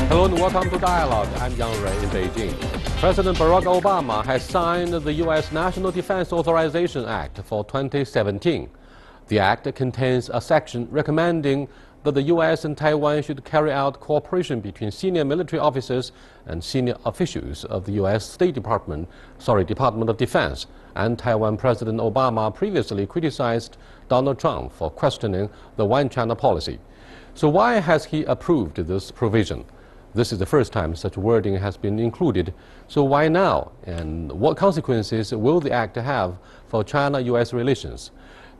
Hello and welcome to Dialogue. I'm Yang Ray in Beijing. President Barack Obama has signed the U.S. National Defense Authorization Act for 2017. The act contains a section recommending that the U.S. and Taiwan should carry out cooperation between senior military officers and senior officials of the U.S. Department of Defense. And Taiwan President Obama previously criticized Donald Trump for questioning the One China policy. So why has he approved this provision? This is the first time such wording has been included. So why now? And what consequences will the act have for China-U.S. relations?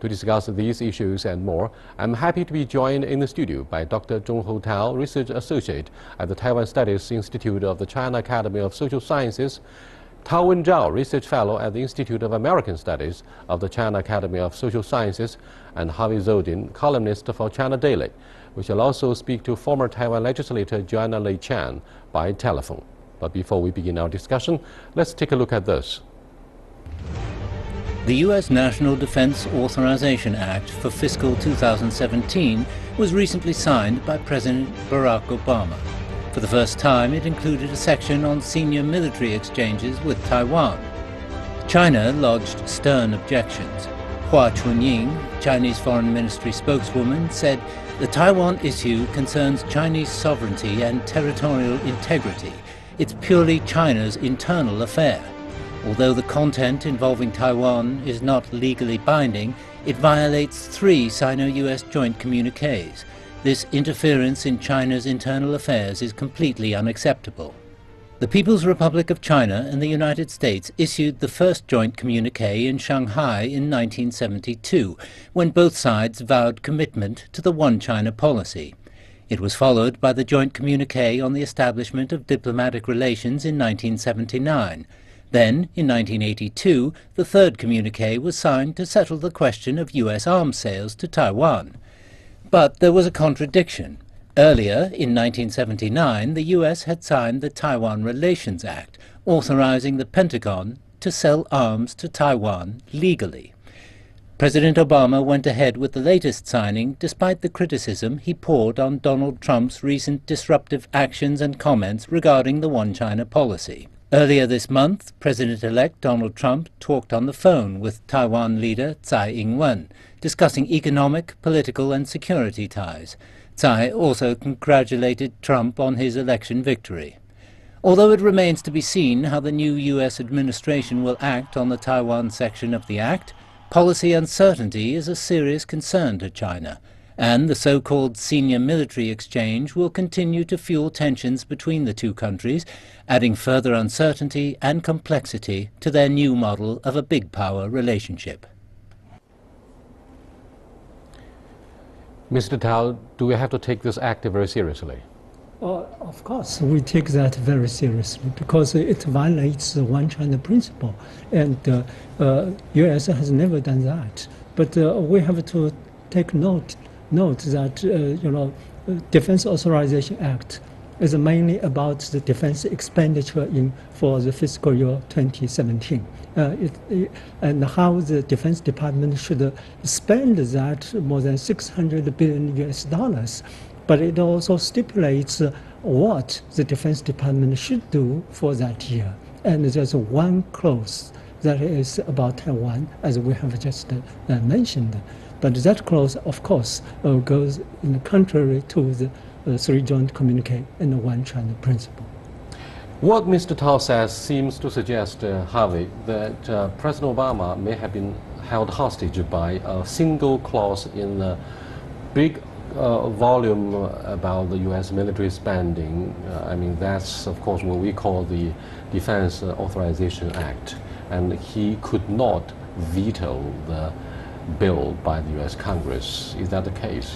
To discuss these issues and more, I'm happy to be joined in the studio by Dr. Zhong Ho Tao, Research Associate at the Taiwan Studies Institute of the China Academy of Social Sciences, Tao Wen Zhao, Research Fellow at the Institute of American Studies of the China Academy of Social Sciences, and Harvey Zodin, columnist for China Daily. We shall also speak to former Taiwan legislator Joanna Lei Chan by telephone. But before we begin our discussion, let's take a look at this. The U.S. National Defense Authorization Act for fiscal 2017 was recently signed by President Barack Obama. For the first time, it included a section on senior military exchanges with Taiwan. China lodged stern objections. Hua Chunying, Chinese Foreign Ministry spokeswoman, said the Taiwan issue concerns Chinese sovereignty and territorial integrity. It's purely China's internal affair. Although the content involving Taiwan is not legally binding, it violates 3 Sino-US joint communiques. This interference in China's internal affairs is completely unacceptable. The People's Republic of China and the United States issued the first joint communique in Shanghai in 1972, when both sides vowed commitment to the One China policy. It was followed by the joint communique on the establishment of diplomatic relations in 1979. Then, in 1982, the third communique was signed to settle the question of U.S. arms sales to Taiwan. But there was a contradiction. Earlier, in 1979, the U.S. had signed the Taiwan Relations Act, authorizing the Pentagon to sell arms to Taiwan legally. President Obama went ahead with the latest signing despite the criticism he poured on Donald Trump's recent disruptive actions and comments regarding the One China policy. Earlier this month, President-elect Donald Trump talked on the phone with Taiwan leader Tsai Ing-wen, discussing economic, political and security ties. Tsai also congratulated Trump on his election victory. Although it remains to be seen how the new U.S. administration will act on the Taiwan section of the Act, policy uncertainty is a serious concern to China, and the so-called senior military exchange will continue to fuel tensions between the two countries, adding further uncertainty and complexity to their new model of a big power relationship. Mr. Tao, do we have to take this act very seriously? Of course, we take that very seriously because it violates the One China principle, and U.S. has never done that. But we have to take note that Defense Authorization Act is mainly about the defense expenditure for the fiscal year 2017. And how the Defense Department should spend that more than $600 billion US. But it also stipulates what the Defense Department should do for that year. And there's one clause that is about Taiwan, as we have just mentioned. But that clause, of course, goes in contrary to the 3 joint communique and the One China principle. What Mr. Tao says seems to suggest, Harvey, that President Obama may have been held hostage by a single clause in a big volume about the U.S. military spending. I mean, that's, of course, what we call the Defense Authorization Act. And he could not veto the bill by the U.S. Congress. Is that the case?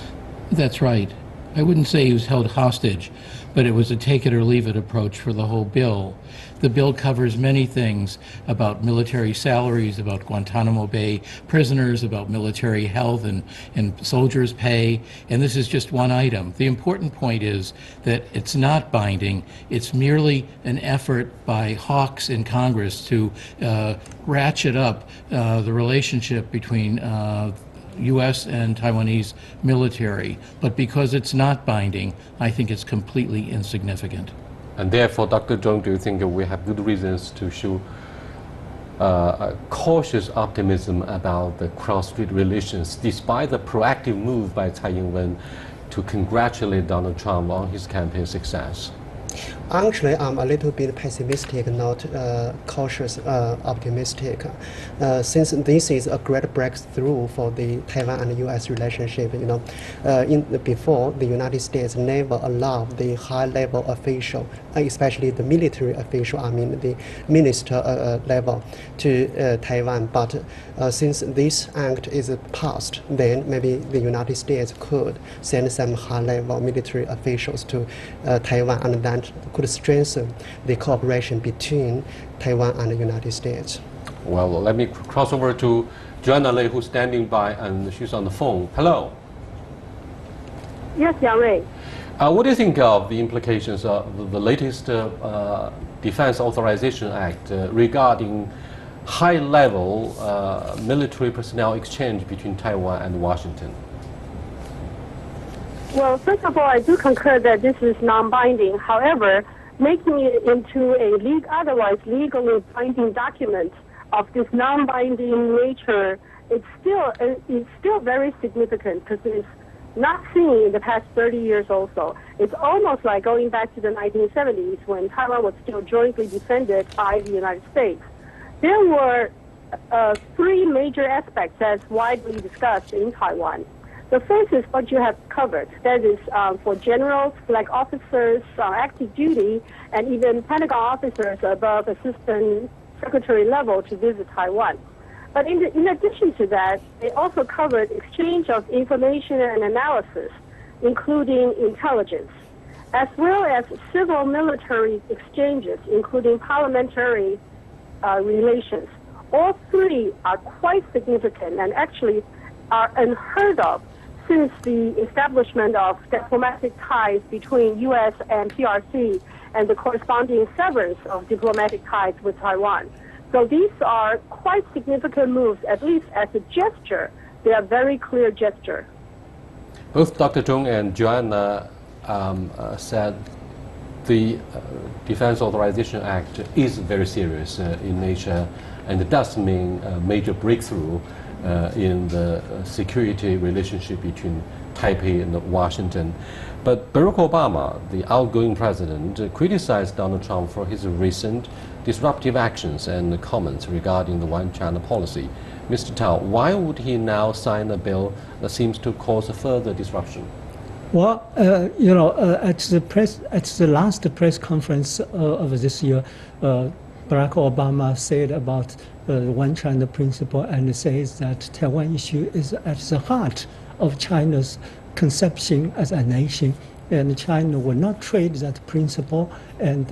That's right. I wouldn't say he was held hostage, but it was a take it or leave it approach for the whole bill. The bill covers many things about military salaries, about Guantanamo Bay prisoners, about military health and soldiers' pay, and this is just one item. The important point is that it's not binding. It's merely an effort by hawks in Congress to ratchet up the relationship between U.S. and Taiwanese military, but because it's not binding, I think it's completely insignificant. And therefore, Dr. Zhong, do you think we have good reasons to show a cautious optimism about the cross-strait relations, despite the proactive move by Tsai Ing-wen to congratulate Donald Trump on his campaign success? Actually, I'm a little bit pessimistic, not cautious, optimistic. Since this is a great breakthrough for the Taiwan and U.S. relationship, before the United States never allowed the high-level official, especially the military official, the minister level, to Taiwan. But since this act is passed, then maybe the United States could send some high-level military officials to Taiwan, and that could strengthen the cooperation between Taiwan and the United States. Well, let me cross over to Joanna Lei, who's standing by, and she's on the phone. Hello. Yes, Yang Rui. What do you think of the implications of the latest Defense Authorization Act regarding high-level military personnel exchange between Taiwan and Washington? Well, first of all, I do concur that this is non-binding. However, making it into a otherwise legally binding document of this non-binding nature, it's still very significant because it's not seen in the past 30 years also. It's almost like going back to the 1970s when Taiwan was still jointly defended by the United States. There were three major aspects as widely discussed in Taiwan. The first is what you have covered. That is for generals, flag officers, active duty, and even Pentagon officers above Assistant Secretary level to visit Taiwan. But in addition to that, they also covered exchange of information and analysis, including intelligence, as well as civil military exchanges, including parliamentary relations. All three are quite significant and actually are unheard of since the establishment of diplomatic ties between U.S. and PRC and the corresponding severance of diplomatic ties with Taiwan. So these are quite significant moves, at least as a gesture. They are very clear gesture. Both Dr. Zhong and Joanna said the Defense Authorization Act is very serious in nature, and it does mean a major breakthrough in the security relationship between Taipei and Washington. But Barack Obama, the outgoing president, criticized Donald Trump for his recent disruptive actions and comments regarding the one-China policy. Mr. Tao, why would he now sign a bill that seems to cause a further disruption? Well, at the last press conference of this year, Barack Obama said about the One China principle and says that Taiwan issue is at the heart of China's conception as a nation, and China will not trade that principle, and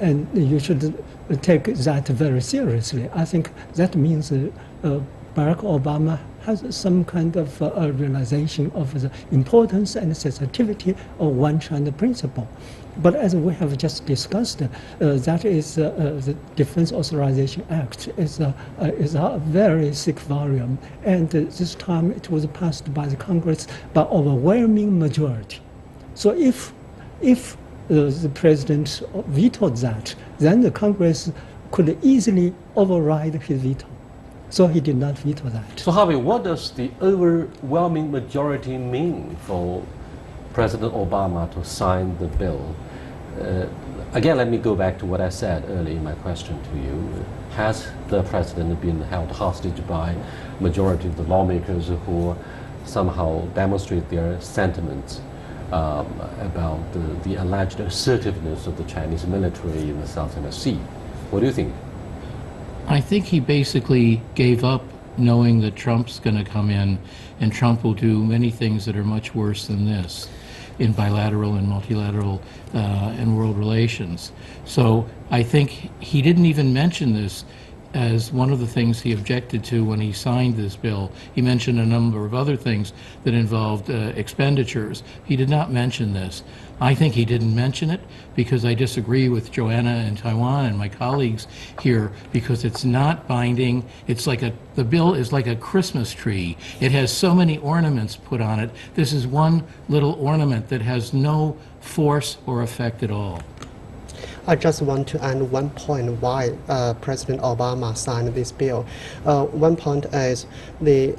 and you should take that very seriously. I think that means Barack Obama has some kind of realization of the importance and sensitivity of One China principle. But as we have just discussed, that is the Defense Authorization Act is a very thick volume, and this time it was passed by the Congress by overwhelming majority. So if the president vetoed that, then the Congress could easily override his veto. So he did not veto that. So Harvey, what does the overwhelming majority mean for President Obama to sign the bill? Again, let me go back to what I said earlier in my question to you. Has the president been held hostage by majority of the lawmakers who somehow demonstrate their sentiments about the alleged assertiveness of the Chinese military in the South China Sea? What do you think? I think he basically gave up knowing that Trump's going to come in, and Trump will do many things that are much worse than this in bilateral and multilateral and world relations. So I think he didn't even mention this as one of the things he objected to when he signed this bill. He mentioned a number of other things that involved expenditures. He did not mention this. I think he didn't mention it because I disagree with Joanna in Taiwan and my colleagues here, because it's not binding. It's like the bill is like a Christmas tree. It has so many ornaments put on it. This is one little ornament that has no force or effect at all. I just want to add one point why President Obama signed this bill. One point is he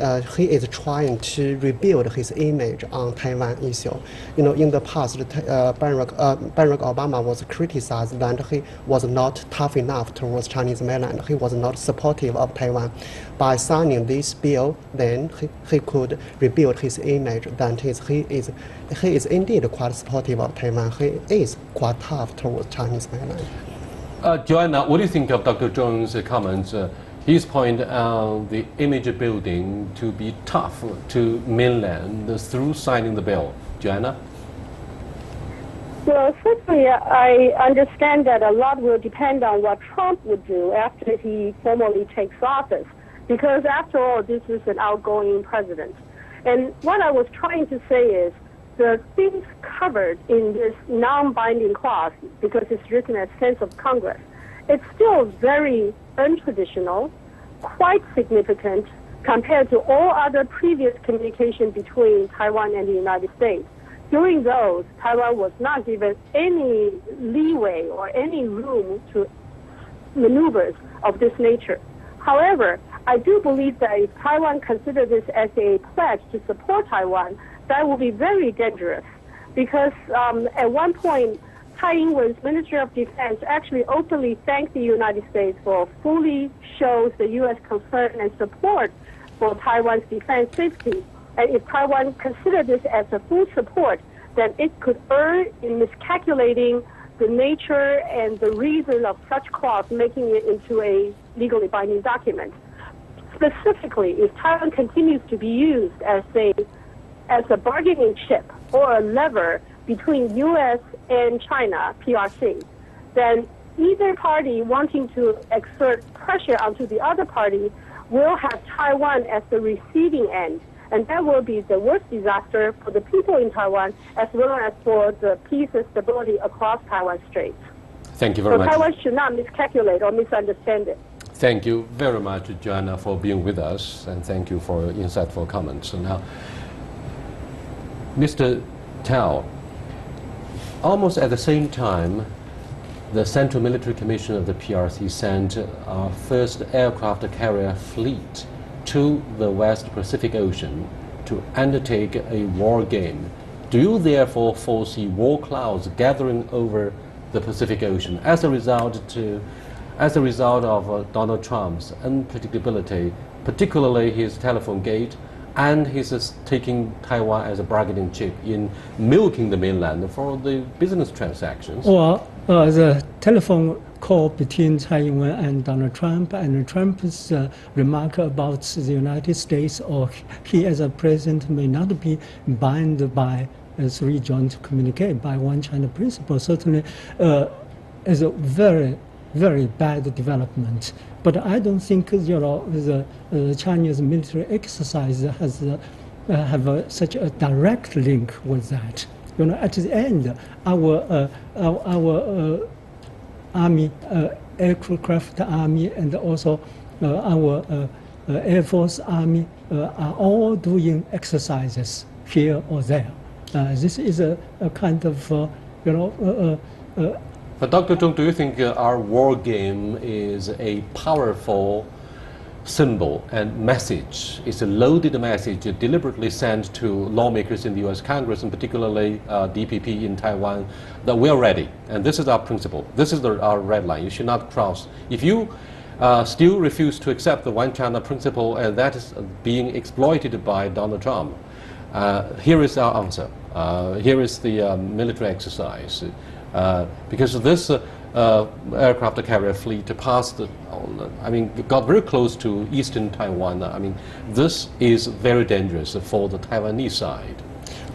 is trying to rebuild his image on Taiwan issue. You know, in the past, Barack Obama was criticized that he was not tough enough towards Chinese mainland. He was not supportive of Taiwan. By signing this bill, then he could rebuild his image. That is, he is indeed quite supportive of Taiwan. He is quite tough towards Chinese mainland. Joanna, what do you think of Dr. Zhong's comments? His point on the image building to be tough to mainland through signing the bill. Joanna? Well, certainly I understand that a lot will depend on what Trump would do after he formally takes office, because after all, this is an outgoing president. And what I was trying to say is the things covered in this non-binding clause, because it's written as sense of Congress, it's still very untraditional, quite significant compared to all other previous communication between Taiwan and the United States. During those, Taiwan was not given any leeway or any room to maneuvers of this nature. However, I do believe that if Taiwan considers this as a pledge to support Taiwan, that will be very dangerous, because at one point, Tsai Ing-wen's Ministry of Defense actually openly thanked the United States for fully shows the U.S. concern and support for Taiwan's defense safety. And if Taiwan considered this as a full support, then it could err in miscalculating the nature and the reason of such clause, making it into a legally binding document. Specifically, if Taiwan continues to be used as a bargaining chip or a lever between U.S. and China, PRC, then either party wanting to exert pressure onto the other party will have Taiwan as the receiving end. And that will be the worst disaster for the people in Taiwan, as well as for the peace and stability across Taiwan Straits. Thank you very much. Taiwan should not miscalculate or misunderstand it. Thank you very much, Joanna, for being with us, and thank you for your insightful comments. Now, Mr. Tao, almost at the same time, the Central Military Commission of the PRC sent our first aircraft carrier fleet to the West Pacific Ocean to undertake a war game. Do you therefore foresee war clouds gathering over the Pacific Ocean as a result of Donald Trump's unpredictability, particularly his telephone gate and his taking Taiwan as a bargaining chip in milking the mainland for the business transactions? Or the telephone call between Tsai Ing-wen and Donald Trump, and Trump's remark about the United States or he as a president may not be bound by three joint communique by one China principle, certainly is a very, very bad development. But I don't think the Chinese military exercise has have such a direct link with that. At the end, our army, aircraft army, and also our Air Force army are all doing exercises here or there. This is a kind of, But Dr. Zhong, do you think our war game is a powerful symbol and message? It's a loaded message deliberately sent to lawmakers in the U.S. Congress, and particularly DPP in Taiwan, that we are ready. And this is our principle. This is our red line. You should not cross. If you still refuse to accept the one China principle, and that is being exploited by Donald Trump, here is our answer. Here is the military exercise. Because this aircraft carrier fleet passed, got very close to eastern Taiwan. This is very dangerous for the Taiwanese side.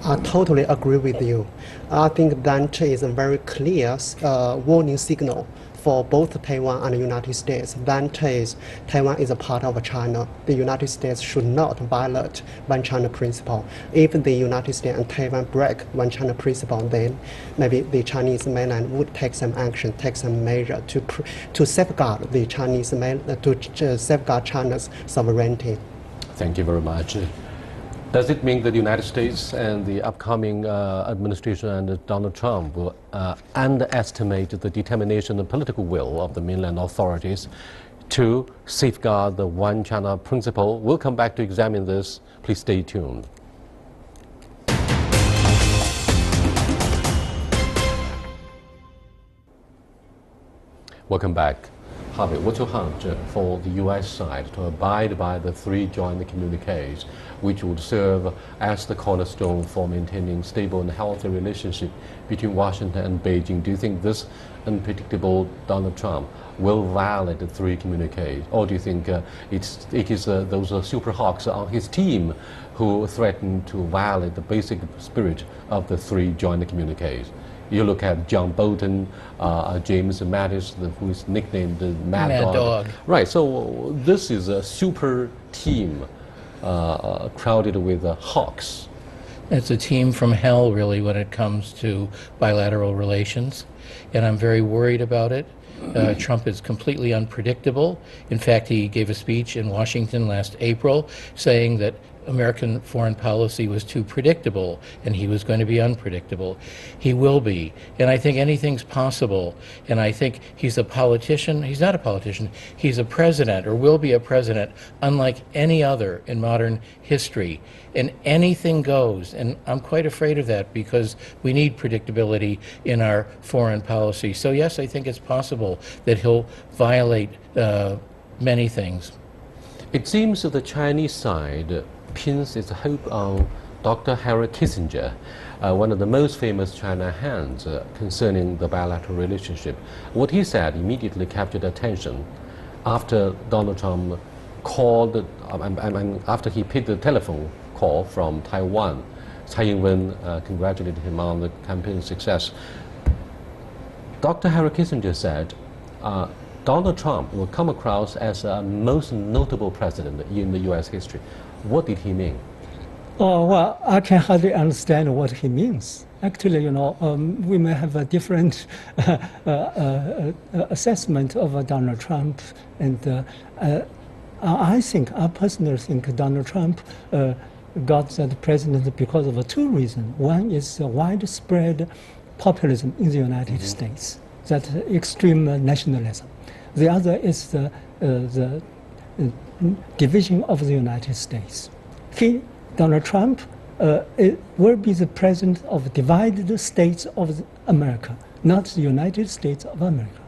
I totally agree with you. I think that is a very clear warning signal for both Taiwan and the United States. That is, Taiwan is a part of China. The United States should not violate one China principle. If the United States and Taiwan break one China principle, then maybe the Chinese mainland would take some action, take some measure to safeguard the Chinese mainland, to safeguard China's sovereignty. Thank you very much. Does it mean that the United States and the upcoming administration and Donald Trump will underestimate the determination and political will of the mainland authorities to safeguard the one China principle? We'll come back to examine this. Please stay tuned. Welcome back. Harvey, what's your hunch for the U.S. side to abide by the three joint communiques, which would serve as the cornerstone for maintaining stable and healthy relationship between Washington and Beijing? Do you think this unpredictable Donald Trump will violate the three communiques, or do you think it is those super hawks on his team who threaten to violate the basic spirit of the three joint communiques? You look at John Bolton, James Mattis, who is nicknamed the Mad Dog. Right, so this is a super team crowded with hawks. It's a team from hell, really, when it comes to bilateral relations, and I'm very worried about it. Trump is completely unpredictable. In fact, he gave a speech in Washington last April saying that American foreign policy was too predictable and he was going to be unpredictable. He will be. And I think anything's possible. And I think he's a politician. He's not a politician. He's a president, or will be a president, unlike any other in modern history. And anything goes. And I'm quite afraid of that because we need predictability in our foreign policy. So yes, I think it's possible that he'll violate many things. It seems that the Chinese side pins its hope on Dr. Henry Kissinger, one of the most famous China hands concerning the bilateral relationship. What he said immediately captured attention after Donald Trump called, after he picked the telephone call from Taiwan. Tsai Ing-wen congratulated him on the campaign success. Dr. Henry Kissinger said, Donald Trump will come across as a most notable president in the U.S. history. What did he mean? Oh, well, I can hardly understand what he means. Actually, we may have a different assessment of Donald Trump. And I personally think Donald Trump got that president because of two reasons. One is widespread populism in the United States, that extreme nationalism. The other is the division of the United States. Donald Trump will be the president of divided states of America, not the United States of America.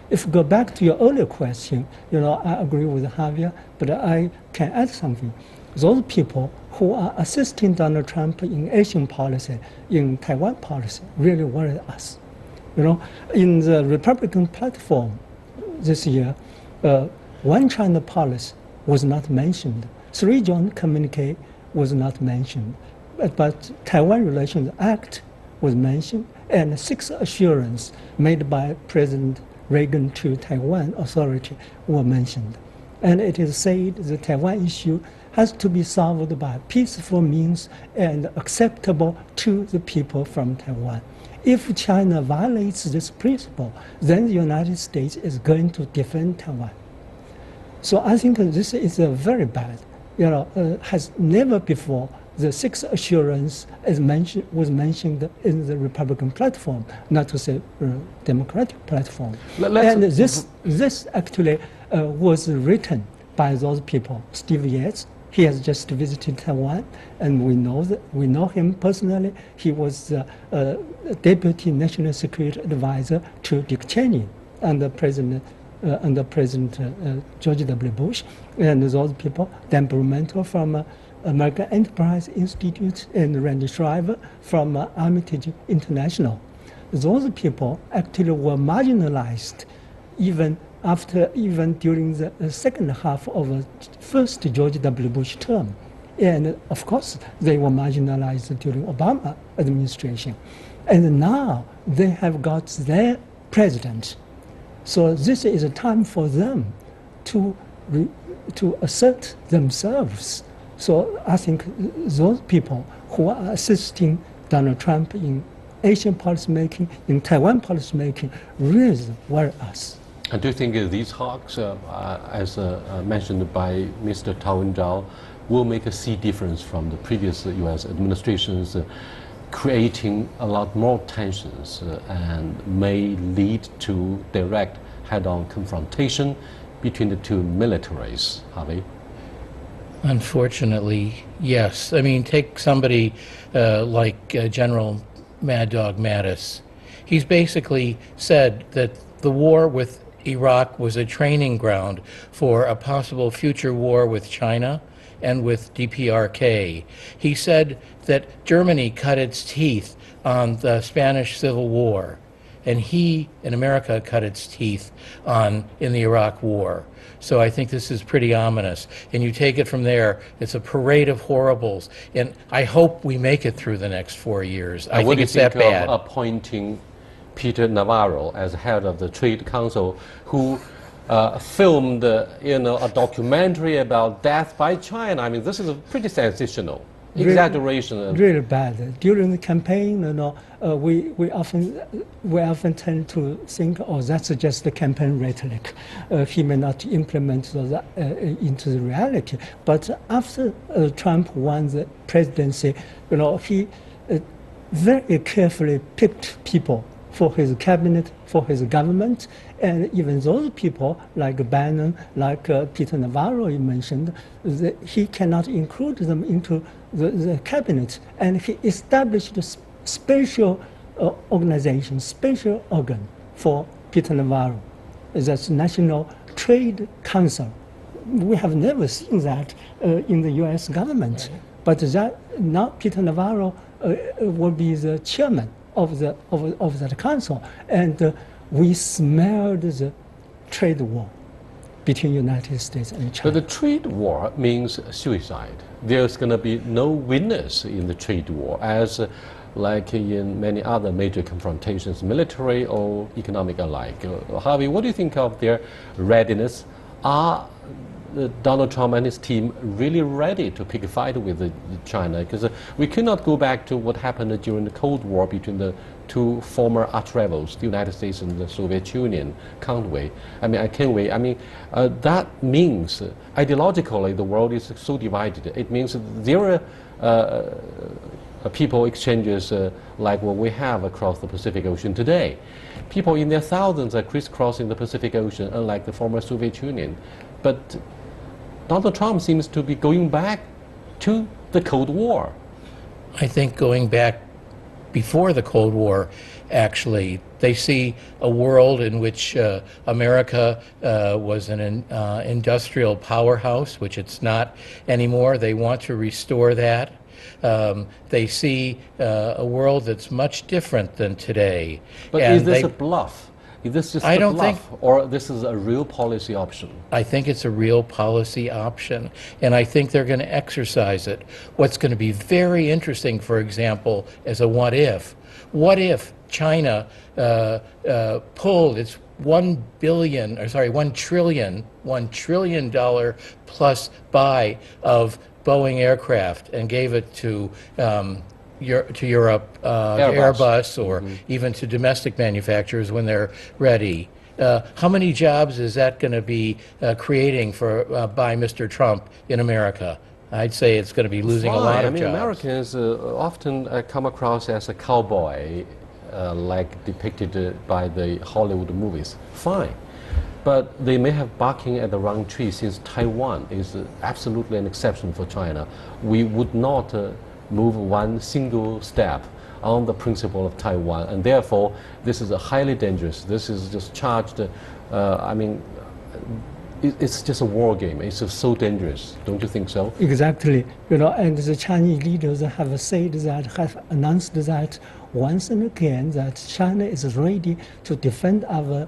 If we go back to your earlier question, I agree with Javier, but I can add something. Those people who are assisting Donald Trump in Asian policy, in Taiwan policy, really worry us. In the Republican platform this year, one China policy was not mentioned. Three joint communique was not mentioned. But Taiwan Relations Act was mentioned, and 6 assurances made by President Reagan to Taiwan authority were mentioned. And it is said the Taiwan issue has to be solved by peaceful means and acceptable to the people from Taiwan. If China violates this principle, then the United States is going to defend Taiwan. So I think this is very bad. Has never before the 6 assurance was mentioned in the Republican platform, not to say Democratic platform. And this actually was written by those people. Steve Yates, he has just visited Taiwan, and we know him personally. He was Deputy National Security Advisor to Dick Cheney under President George W. Bush, and those people, Dan Brumantle from American Enterprise Institute and Randy Shriver from Armitage International. Those people actually were marginalized even during the second half of the first George W. Bush term. And of course, they were marginalized during Obama administration. And now they have got their president. So this is a time for them to assert themselves. So I think those people who are assisting Donald Trump in Asian policymaking, in Taiwan policymaking, really worry us. And do you think these hawks, as mentioned by Mr. Tao Wen-chao, will make a sea difference from the previous U.S. administrations, creating a lot more tensions and may lead to direct head-on confrontation between the two militaries, Harvey? Unfortunately, yes. I mean, take somebody like General Mad Dog Mattis. He's basically said that the war with Iraq was a training ground for a possible future war with China and with DPRK. He said that Germany cut its teeth on the Spanish Civil War, and he and America cut its teeth in the Iraq War. So I think this is pretty ominous. And you take it from there, it's a parade of horribles. And I hope we make it through the next 4 years. I think it's that bad. Of appointing Peter Navarro as head of the Trade Council, who filmed, a documentary about death by China? I mean, this is pretty sensational. Exaggeration. Really bad. During the campaign, we often tend to think, oh, that's just the campaign rhetoric. He may not implement that into the reality. But after Trump won the presidency, he very carefully picked people for his cabinet, for his government, and even those people like Bannon, like Peter Navarro you mentioned, he cannot include them into the cabinet, and he established a special organization, special organ for Peter Navarro. That's National Trade Council. We have never seen that in the U.S. government, but now Peter Navarro will be the chairman of that council, and we smelled the trade war between United States and China. But the trade war means suicide. There's going to be no winners in the trade war, as like in many other major confrontations, military or economic alike. Harvey, what do you think of their readiness? Are Donald Trump and his team really ready to pick a fight with China? Because we cannot go back to what happened during the Cold War between the two former arch rivals, the United States and the Soviet Union, can't we? That means ideologically the world is so divided. It means there are people exchanges like what we have across the Pacific Ocean today. People in their thousands are crisscrossing the Pacific Ocean, unlike the former Soviet Union. But Donald Trump seems to be going back to the Cold War. I think going back before the Cold War, actually. They see a world in which America was an industrial powerhouse, which it's not anymore. They want to restore that. They see a world that's much different than today. But is this a bluff? Is this just a bluff, or this is a real policy option? I think it's a real policy option, and I think they're going to exercise it. What's going to be very interesting, for example, as a what if China pulled its $1 trillion plus buy of Boeing aircraft and gave it to Europe, Airbus, or even to domestic manufacturers when they're ready. How many jobs is that going to be creating by Mr. Trump in America? I'd say it's going to be losing a lot of jobs. Americans often come across as a cowboy, like depicted by the Hollywood movies. Fine. But they may have barking at the wrong tree, since Taiwan is absolutely an exception for China. We would not move one single step on the principle of Taiwan, and therefore this is highly dangerous. This is just charged, it's just a war game. It's just so dangerous. Don't you think so? Exactly. And the Chinese leaders have said that, have announced that once and again, that China is ready to defend our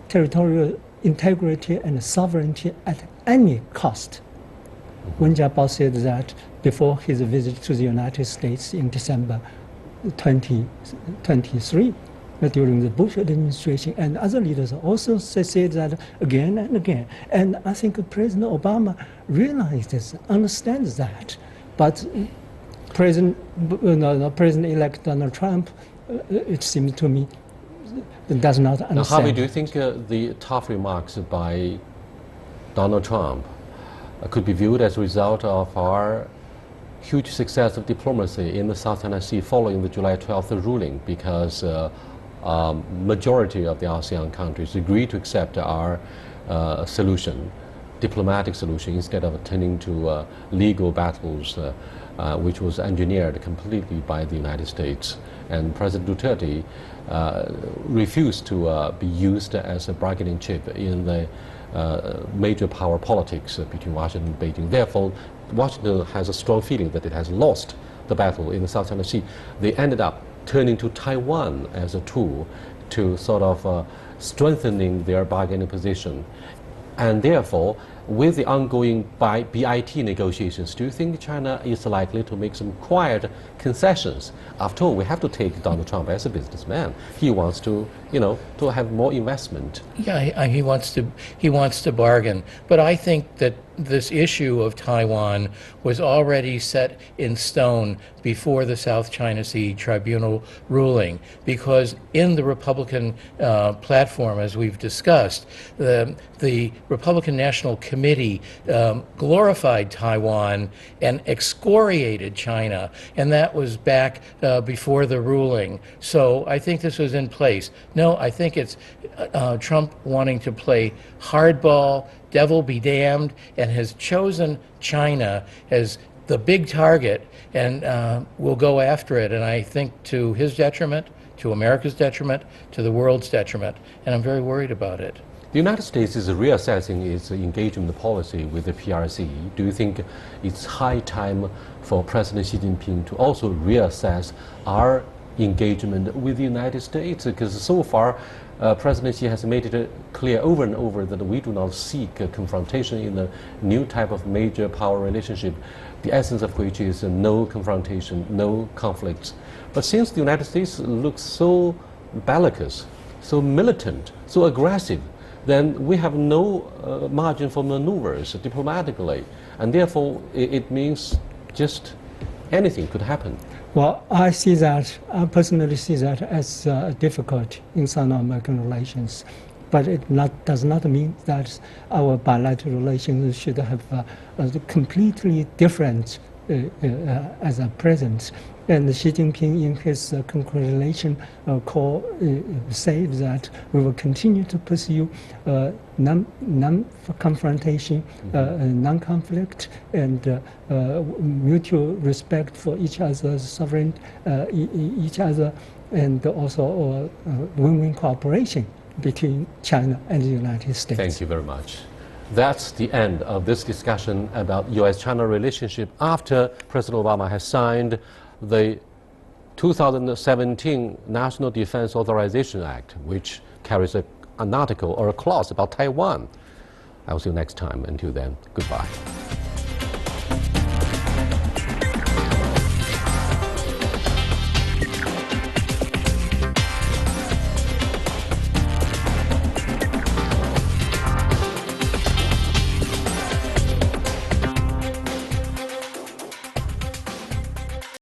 territorial integrity and sovereignty at any cost. Wen Jiabao said that before his visit to the United States in December 2023. During the Bush administration, and other leaders also said that again and again. And I think President Obama realizes, understands that. But President-elect Donald Trump, it seems to me, does not understand. Now, Harvey, do you think the tough remarks by Donald Trump could be viewed as a result of our huge success of diplomacy in the South China Sea following the July 12th ruling? Because majority of the ASEAN countries agreed to accept our solution, diplomatic solution, instead of turning to legal battles, which was engineered completely by the United States. And President Duterte refused to be used as a bargaining chip in the major power politics between Washington and Beijing. Therefore, Washington has a strong feeling that it has lost the battle in the South China Sea. They ended up turning to Taiwan as a tool to sort of strengthening their bargaining position. And therefore, with the ongoing BIT negotiations, do you think China is likely to make some quiet concessions? After all, we have to take Donald Trump as a businessman. He wants to, to have more investment. Yeah, he wants to bargain. But I think that this issue of Taiwan was already set in stone before the South China Sea Tribunal ruling, because in the Republican platform, as we've discussed, the Republican National Committee glorified Taiwan and excoriated China, and that was back before the ruling. So I think this was in place. No, I think it's Trump wanting to play hardball, devil be damned, and has chosen China as the big target, and will go after it. And I think to his detriment, to America's detriment, to the world's detriment. And I'm very worried about it. The United States is reassessing its engagement policy with the PRC. Do you think it's high time for President Xi Jinping to also reassess our engagement with the United States? Because so far, President Xi has made it clear over and over that we do not seek confrontation in a new type of major power relationship, the essence of which is no confrontation, no conflicts. But since the United States looks so bellicose, so militant, so aggressive, then we have no margin for maneuvers diplomatically. And therefore, it means just anything could happen. Well, I personally see that as difficult in Sino-American relations. But it does not mean that our bilateral relations should have a completely different as a present. And Xi Jinping, in his congratulation call, said that we will continue to pursue non-confrontation, non-conflict, and mutual respect for each other's sovereign, each other, and also win-win cooperation between China and the United States. Thank you very much. That's the end of this discussion about U.S.-China relationship after President Obama has signed the 2017 National Defense Authorization Act, which carries an article or a clause about Taiwan. I will see you next time. Until then, goodbye.